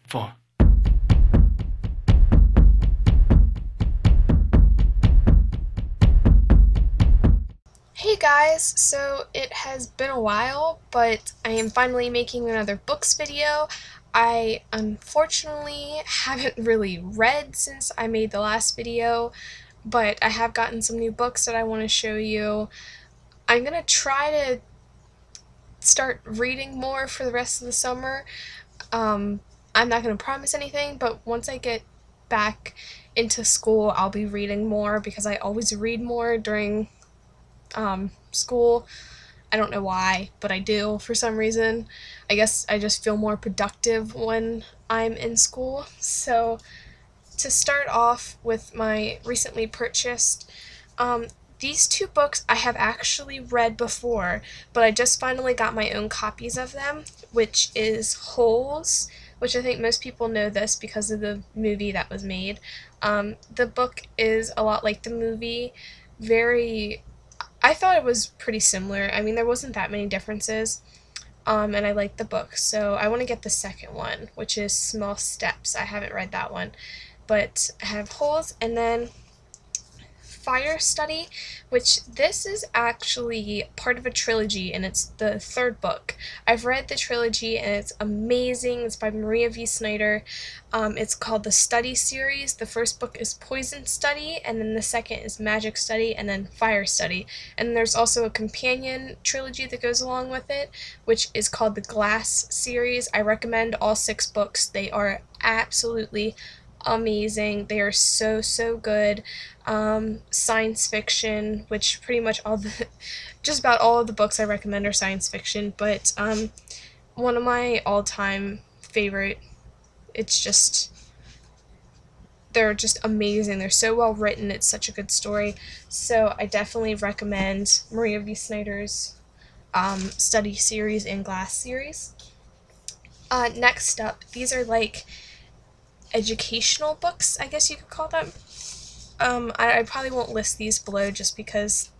4. Hey guys, so it has been a while, but I am finally making another books video. I unfortunately haven't really read since I made the last video, but I have gotten some new books that I want to show you. I'm gonna try to start reading more for the rest of the summer. Um, I'm not gonna promise anything, but once I get back into school, I'll be reading more because I always read more during school. I don't know why, but I do for some reason. I guess I just feel more productive when I'm in school. So, to start off with my recently purchased, um, these two books I have actually read before, but I just finally got my own copies of them, which is Holes, which I think most people know this because of the movie that was made. The book is a lot like the movie, very I thought it was pretty similar. I mean, there wasn't that many differences, and I liked the book. So I want to get the second one, which is Small Steps. I haven't read that one, but I have Holes, and then Fire Study, which this is actually part of a trilogy, and it's the third book. I've read the trilogy, and it's amazing. It's by Maria V. Snyder. It's called the Study series. The first book is Poison Study, and then the second is Magic Study, and then Fire Study. And there's also a companion trilogy that goes along with it, which is called the Glass series. I recommend all 6 books. They are absolutely amazing. They are so, so good. Science fiction, which pretty much just about all of the books I recommend are science fiction, but one of my all-time favorite, it's just, they're just amazing. They're so well written. It's such a good story. So I definitely recommend Maria V. Snyder's Study series and Glass series. Next up, these are like educational books, I guess you could call them. I probably won't list these below just because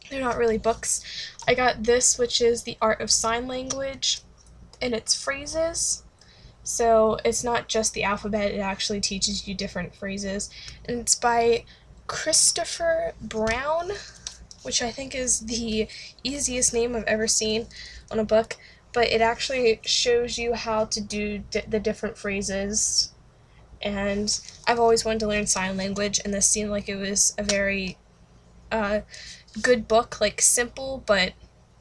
they're not really books. I got this, which is The Art of Sign Language, and it's phrases. So it's not just the alphabet, it actually teaches you different phrases. And it's by Christopher Brown, which I think is the easiest name I've ever seen on a book. But it actually shows you how to do the different phrases, and I've always wanted to learn sign language, and this seemed like it was a very good book, like simple, but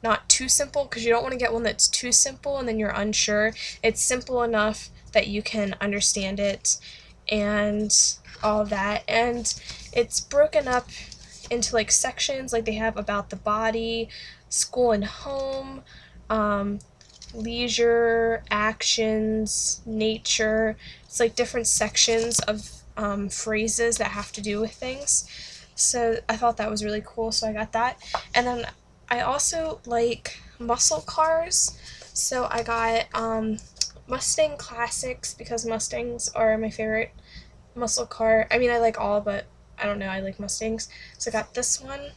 not too simple, because you don't want to get one that's too simple and then you're unsure. It's simple enough that you can understand it and all of that, and it's broken up into like sections, like they have about the body, school and home, leisure, actions, nature. It's like different sections of phrases that have to do with things. So I thought that was really cool, so I got that. And then I also like muscle cars, so I got Mustang Classics because Mustangs are my favorite muscle car. I mean, I like all, but I don't know, I like Mustangs. So I got this one,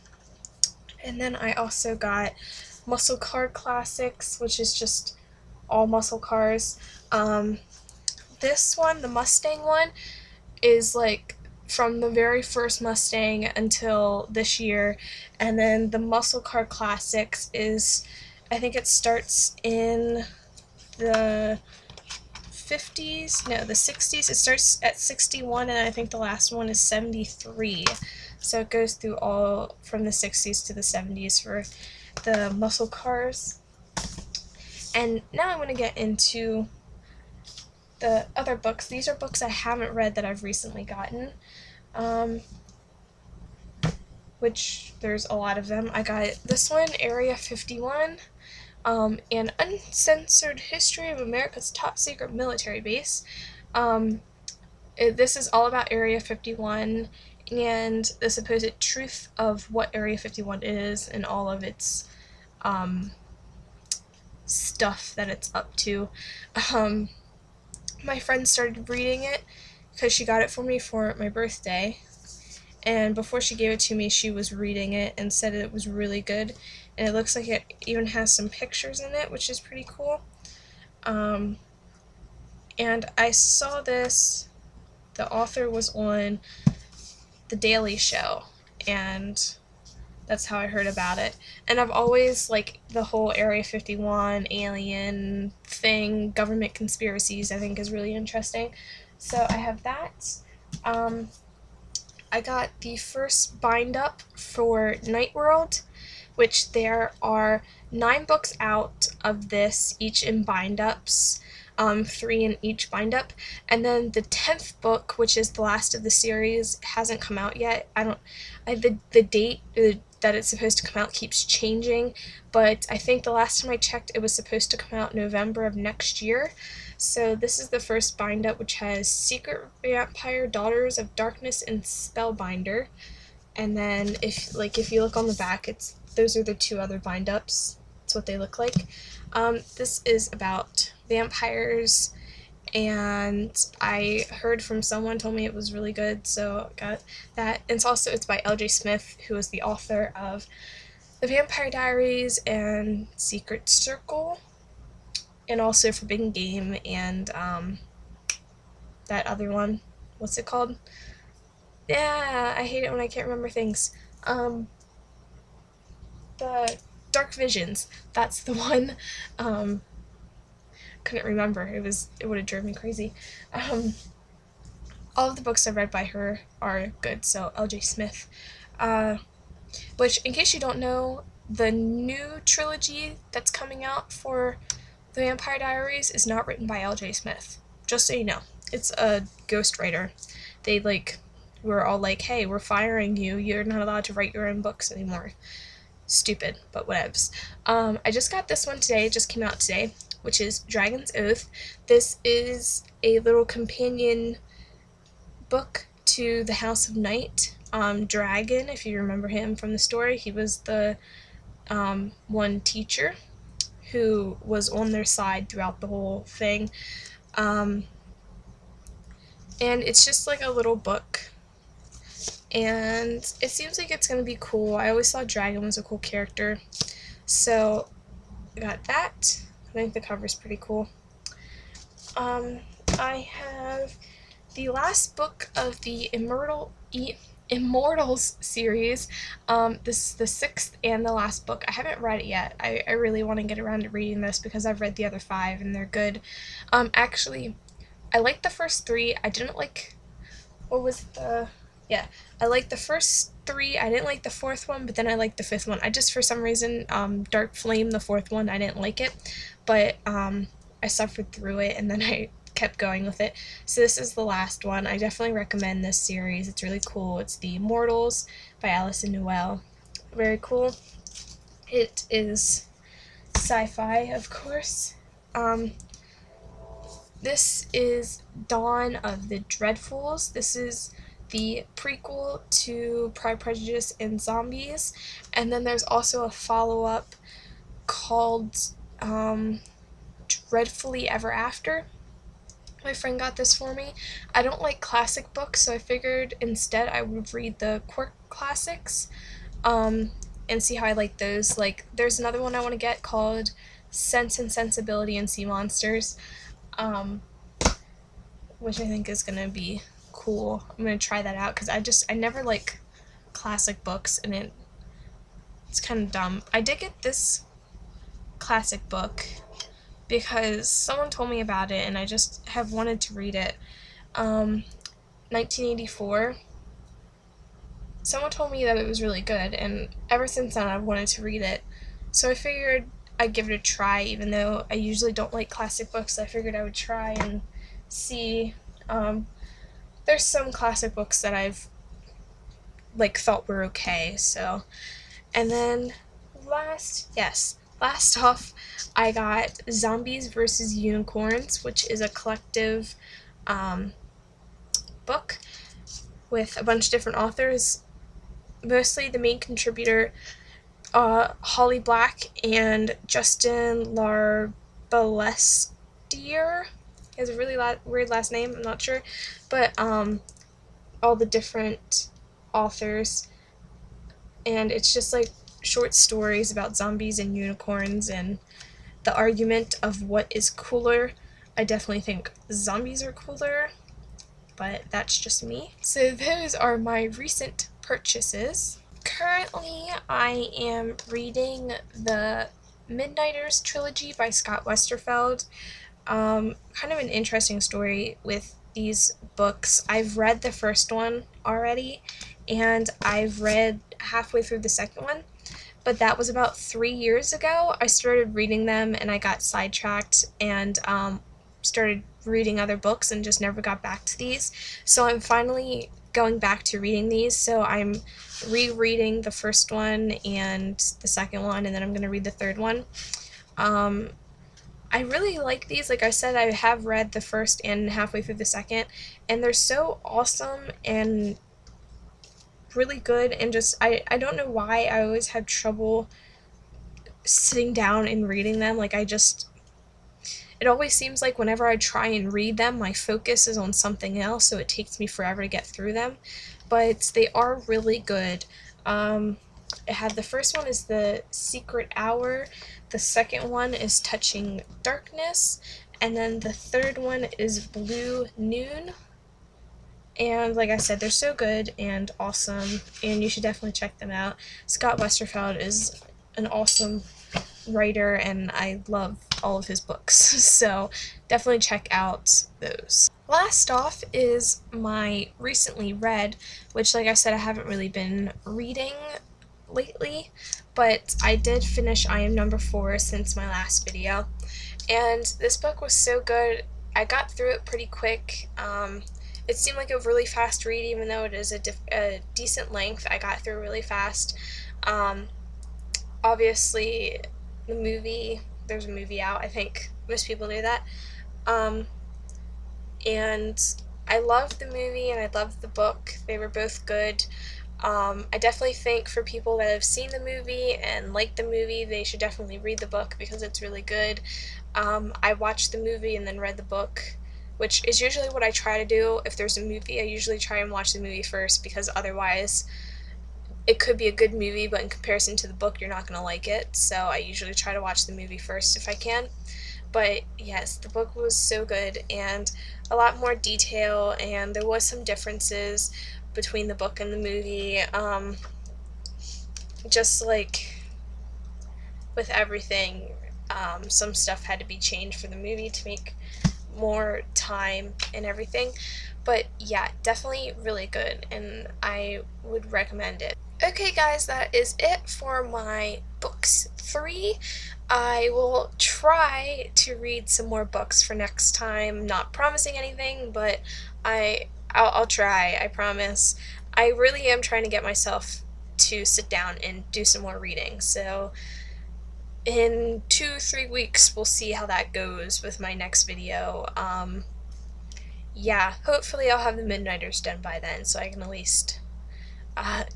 and then I also got Muscle Car Classics, which is just all muscle cars. This one, the Mustang one, is like from the very first Mustang until this year, and then the Muscle Car Classics is, I think it starts in the 50s, no, the 60s. It starts at 61, and I think the last one is 73. So it goes through all from the 60s to the 70s for the muscle cars. And now I'm going to get into the other books. These are books I haven't read that I've recently gotten, which there's a lot of them. I got this one, Area 51, An Uncensored History of America's Top Secret Military Base. This is all about Area 51 and the supposed truth of what Area 51 is and all of its stuff that it's up to. My friend started reading it because she got it for me for my birthday, and before she gave it to me, she was reading it and said it was really good, and it looks like it even has some pictures in it, which is pretty cool. and I saw this, the author was on The Daily Show, and that's how I heard about it. And I've always, like, the whole Area 51 alien thing, government conspiracies, I think is really interesting. So I have that. I got the first bind up for Night World, which there are 9 books out of this, each in bind ups. 3 in each bind up, and then the 10th book, which is the last of the series, hasn't come out yet. The date that it's supposed to come out keeps changing, but I think the last time I checked it was supposed to come out November of next year. So this is the first bind up, which has Secret Vampire, Daughters of Darkness, and Spellbinder. And then if you look on the back, those are the 2 other bind ups. That's what they look like. This is about vampires, and I heard from someone told me it was really good, so I got that. And it's by L.J. Smith, who is the author of The Vampire Diaries and Secret Circle, and also Forbidden Game, and that other one. What's it called? Yeah, I hate it when I can't remember things. The Dark Visions. That's the one. Couldn't remember. It would have driven me crazy. All of the books I've read by her are good. So L.J. Smith, which, in case you don't know, the new trilogy that's coming out for The Vampire Diaries is not written by L.J. Smith. Just so you know, it's a ghostwriter. They were all like, "Hey, we're firing you. You're not allowed to write your own books anymore." Stupid, but whatevs. I just got this one today. It just came out today, which is Dragon's Oath. This is a little companion book to The House of Night. Dragon, if you remember him from the story, he was the one teacher who was on their side throughout the whole thing. And it's just like a little book, and it seems like it's going to be cool. I always thought Dragon was a cool character, so I got that. I think the cover's pretty cool. I have the last book of the Immortals series. This is the 6th and the last book. I haven't read it yet. I really want to get around to reading this because I've read the other 5 and they're good. Actually, I liked the first 3. I didn't like, I liked the first 3. I didn't like the 4th one, but then I liked the 5th one. I just, for some reason, Dark Flame, the 4th one, I didn't like it, but I suffered through it, and then I kept going with it. So this is the last one. I definitely recommend this series. It's really cool. It's The Immortals by Alyson Noel. Very cool. It is sci-fi, of course. This is Dawn of the Dreadfuls. This is the prequel to Pride, Prejudice, and Zombies. And then there's also a follow-up called Dreadfully Ever After. My friend got this for me. I don't like classic books, so I figured instead I would read the Quirk classics and see how I like those. Like, there's another one I want to get called Sense and Sensibility and Sea Monsters, which I think is going to be cool. I'm going to try that out because I never like classic books, and it's kind of dumb. I did get this classic book because someone told me about it and I just have wanted to read it. 1984. Someone told me that it was really good, and ever since then I've wanted to read it. So I figured I'd give it a try, even though I usually don't like classic books. I figured I would try and see. There's some classic books that I've thought were okay, so. And then last off, I got Zombies vs. Unicorns, which is a collective book with a bunch of different authors. Mostly the main contributor, Holly Black and Justine Larbalestier. He has a really weird last name, I'm not sure. But all the different authors. And it's just like short stories about zombies and unicorns and the argument of what is cooler, I definitely think zombies are cooler, but that's just me. So those are my recent purchases. Currently, I am reading the Midnighters trilogy by Scott Westerfeld. Kind of an interesting story with these books. I've read the first one already, and I've read halfway through the second one, but that was about 3 years ago. I started reading them and I got sidetracked and started reading other books and just never got back to these. So I'm finally going back to reading these. So I'm rereading the first one and the second one, and then I'm going to read the third one. I really like these. Like I said, I have read the first and halfway through the second, and they're so awesome and really good, and just, I don't know why I always had trouble sitting down and reading them. Like, it always seems like whenever I try and read them, my focus is on something else, so it takes me forever to get through them. But they are really good. The first one is The Secret Hour, the second one is Touching Darkness, and then the third one is Blue Noon. And like I said, they're so good and awesome, and you should definitely check them out. Scott Westerfeld is an awesome writer, and I love all of his books, so definitely check out those. Last off is my recently read, which, like I said, I haven't really been reading lately, but I did finish I Am Number 4 since my last video, and this book was so good. I got through it pretty quick. It seemed like a really fast read, even though it is a decent length. I got through really fast. Obviously, there's a movie out. I think most people knew that. And I loved the movie and I loved the book. They were both good. I definitely think for people that have seen the movie and like the movie, they should definitely read the book because it's really good. I watched the movie and then read the book, which is usually what I try to do. If there's a movie, I usually try and watch the movie first, because otherwise it could be a good movie, but in comparison to the book, you're not going to like it. So I usually try to watch the movie first if I can. But yes, the book was so good and a lot more detail, and there was some differences between the book and the movie. Just like with everything, some stuff had to be changed for the movie to make more time and everything. But yeah, definitely really good, and I would recommend it. Okay guys, that is it for my books 3. I will try to read some more books for next time. Not promising anything, but I'll try, I promise. I really am trying to get myself to sit down and do some more reading, so in 2-3 weeks we'll see how that goes with my next video. Yeah, hopefully I'll have the Midnighters done by then, so I can at least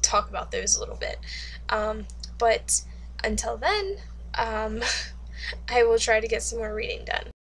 talk about those a little bit. But until then, I will try to get some more reading done.